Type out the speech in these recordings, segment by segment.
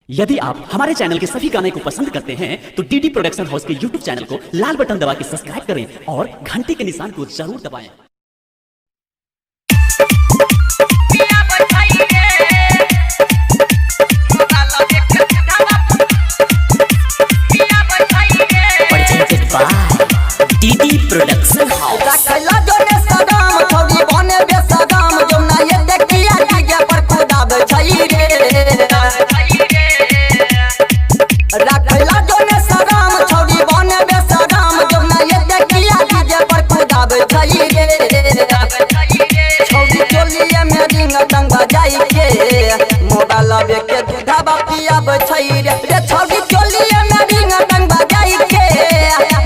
यदि आप हमारे चैनल के सभी गाने को पसंद करते हैं तो डीडी प्रोडक्शन हाउस के यूट्यूब चैनल को लाल बटन दबा के सब्सक्राइब करें और घंटी के निशान को जरूर दबाएं। Presented by DD production house. Mobile के दूधा पिया बछई रे छौड़ी चोलिए में रिंग टंग बजाई के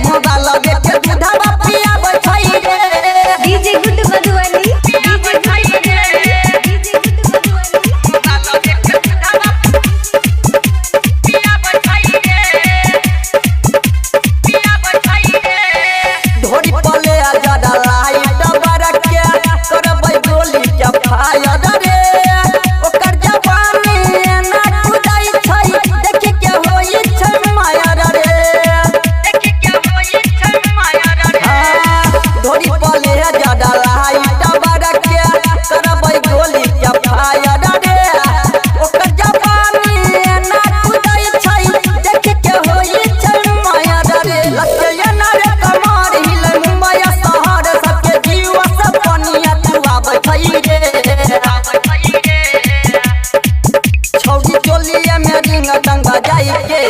मोबाइल के दूधा पिया बछई रे डीजे गुड मधुबनी डीजे बछई रे डीजे गुड मधुबनी मोबाइल के दूधा पिया बछई रे ढोरी पले ज्यादा लाइट बरक के करबै गोली के फायर रे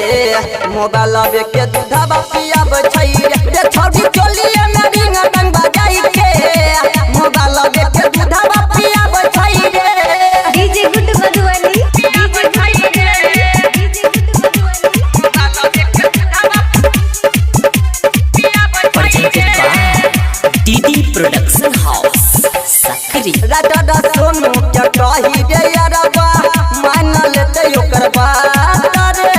मोबाइल के दूधा पिया बछई रे छौड़ी चोलिए में रिंग टंग बजाई के मोबाइल के दूधा पिया बछई रे डीजे गुड मधुबनी डीजे बछई रे डीजे गुड मधुबनी मोबाइल के दूधा पिया बछई रे डीडी प्रोडक्शन हाउस सकरी राजा सोनू के कही रे यारबा मान लेते ओकर बात रे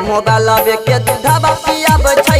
मोबाइल के दूधा पिया बछई